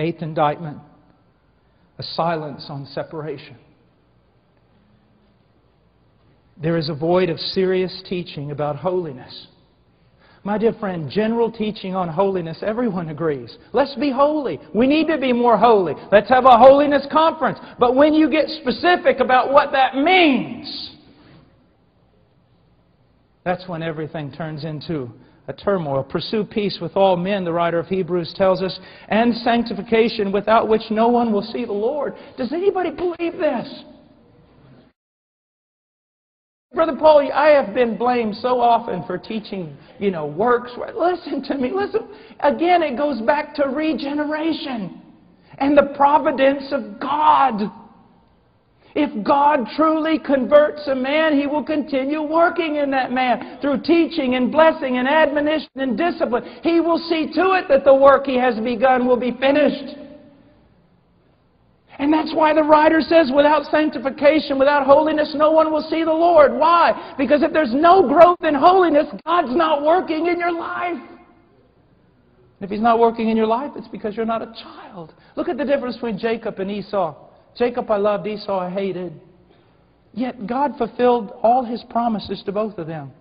Eighth indictment, a silence on separation. There is a void of serious teaching about holiness. My dear friend, general teaching on holiness, everyone agrees. Let's be holy. We need to be more holy. Let's have a holiness conference. But when you get specific about what that means, that's when everything turns into a turmoil. Pursue peace with all men, the writer of Hebrews tells us, and sanctification, without which no one will see the Lord. Does anybody believe this? Brother Paul, I have been blamed so often for teaching, works. Listen to me. Listen. Again, it goes back to regeneration and the providence of God. If God truly converts a man, He will continue working in that man through teaching and blessing and admonition and discipline. He will see to it that the work He has begun will be finished. And that's why the writer says, without sanctification, without holiness, no one will see the Lord. Why? Because if there's no growth in holiness, God's not working in your life. If He's not working in your life, it's because you're not a child. Look at the difference between Jacob and Esau. Jacob I loved, Esau I hated. Yet God fulfilled all His promises to both of them.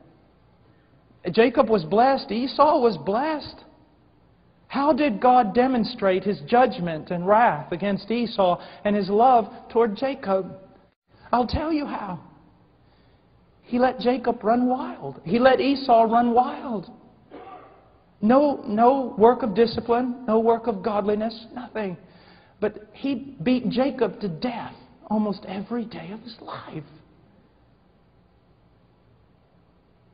Jacob was blessed, Esau was blessed. How did God demonstrate His judgment and wrath against Esau and His love toward Jacob? I'll tell you how. He let Jacob run wild. He let Esau run wild. No work of discipline, no work of godliness, nothing. But he beat Jacob to death almost every day of his life.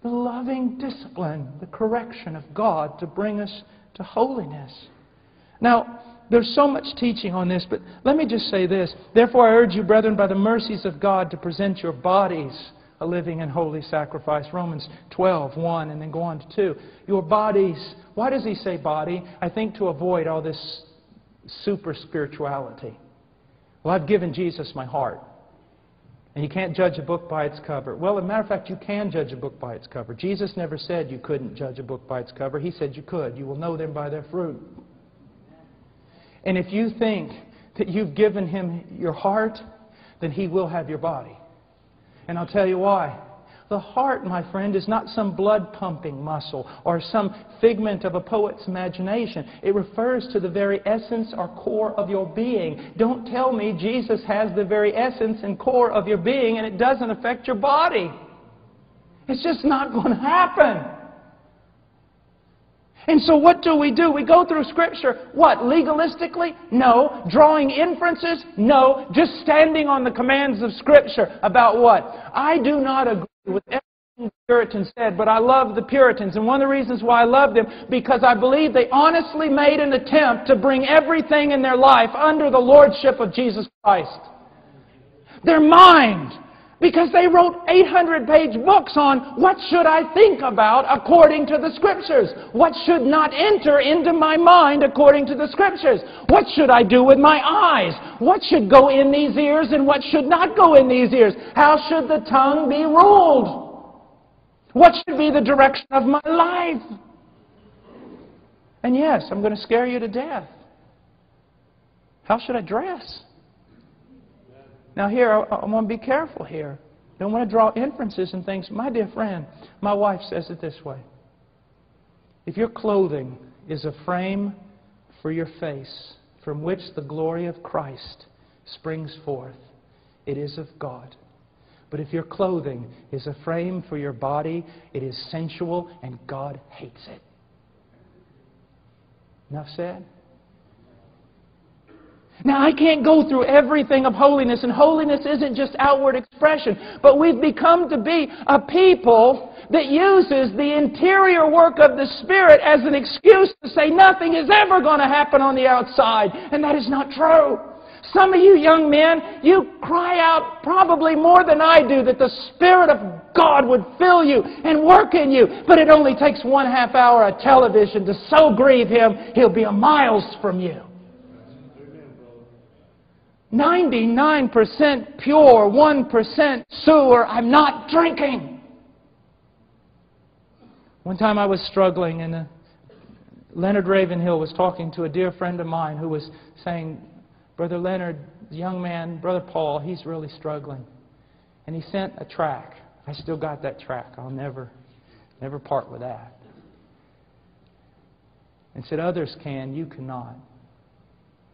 The loving discipline, the correction of God to bring us to holiness. Now, there's so much teaching on this, but let me just say this. Therefore, I urge you, brethren, by the mercies of God, to present your bodies a living and holy sacrifice. Romans 12:1, and then go on to 2. Your bodies. Why does he say body? I think to avoid all this super spirituality. Well, I've given Jesus my heart. And you can't judge a book by its cover. Well, as a matter of fact, you can judge a book by its cover. Jesus never said you couldn't judge a book by its cover. He said you could. You will know them by their fruit. And if you think that you've given Him your heart, then He will have your body. And I'll tell you why. The heart, my friend, is not some blood-pumping muscle or some figment of a poet's imagination. It refers to the very essence or core of your being. Don't tell me Jesus has the very essence and core of your being and it doesn't affect your body. It's just not going to happen. And so what do? We go through Scripture. What? Legalistically? No. Drawing inferences? No. Just standing on the commands of Scripture. About what? I do not agree with everything the Puritans said, but I love the Puritans. And one of the reasons why I love them, because I believe they honestly made an attempt to bring everything in their life under the lordship of Jesus Christ. Their mind. Because they wrote 800-page books on what should I think about according to the Scriptures. What should not enter into my mind according to the Scriptures. What should I do with my eyes? What should go in these ears and what should not go in these ears? How should the tongue be ruled? What should be the direction of my life? And yes, I'm going to scare you to death. How should I dress? Now here, I want to be careful here. Don't want to draw inferences and things. My dear friend, my wife says it this way. If your clothing is a frame for your face, from which the glory of Christ springs forth, it is of God. But if your clothing is a frame for your body, it is sensual and God hates it. Enough said? Now, I can't go through everything of holiness, and holiness isn't just outward expression, but we've become to be a people that uses the interior work of the Spirit as an excuse to say nothing is ever going to happen on the outside, and that is not true. Some of you young men, you cry out probably more than I do that the Spirit of God would fill you and work in you, but it only takes 1/2 hour of television to so grieve Him, He'll be a miles from you. 99% pure, 1% sewer. I'm not drinking. One time I was struggling, and Leonard Ravenhill was talking to a dear friend of mine who was saying, Brother Leonard, the young man, Brother Paul, he's really struggling. And he sent a tract. I still got that tract. I'll never part with that. And said, others can, you cannot.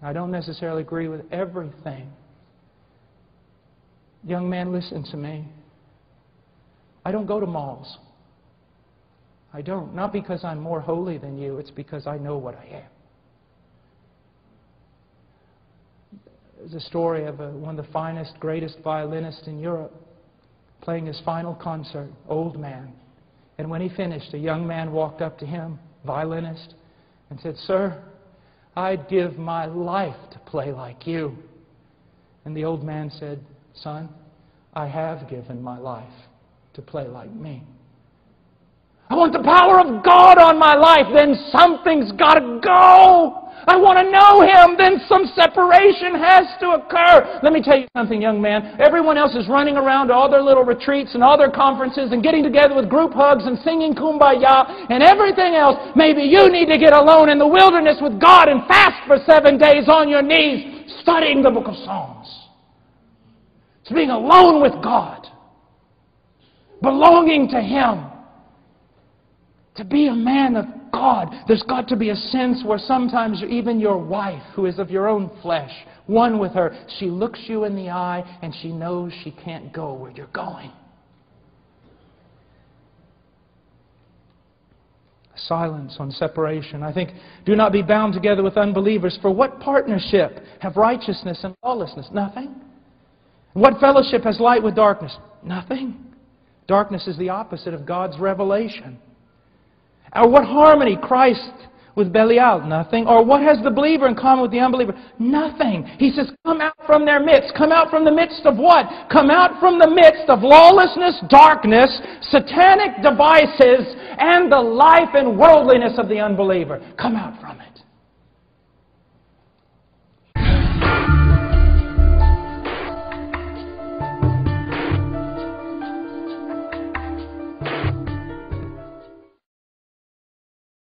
I don't necessarily agree with everything. Young man, listen to me. I don't go to malls. I don't. Not because I'm more holy than you. It's because I know what I am. There's a story of one of the finest, greatest violinists in Europe playing his final concert, old man. And when he finished, a young man walked up to him, violinist, and said, Sir, I'd give my life to play like you. And the old man said, Son, I have given my life to play like me. I want the power of God on my life, then something's got to go. I want to know Him, then some separation has to occur. Let me tell you something, young man. Everyone else is running around to all their little retreats and all their conferences and getting together with group hugs and singing Kumbaya and everything else. Maybe you need to get alone in the wilderness with God and fast for 7 days on your knees, studying the book of Psalms. It's being alone with God, belonging to Him. To be a man of God, there's got to be a sense where sometimes even your wife, who is of your own flesh, one with her, she looks you in the eye and she knows she can't go where you're going. Silence on separation. I think, do not be bound together with unbelievers. For what partnership have righteousness and lawlessness? Nothing. What fellowship has light with darkness? Nothing. Darkness is the opposite of God's revelation. Or what harmony Christ with Belial? Nothing. Or what has the believer in common with the unbeliever? Nothing. He says, come out from their midst. Come out from the midst of what? Come out from the midst of lawlessness, darkness, satanic devices, and the life and worldliness of the unbeliever. Come out from it.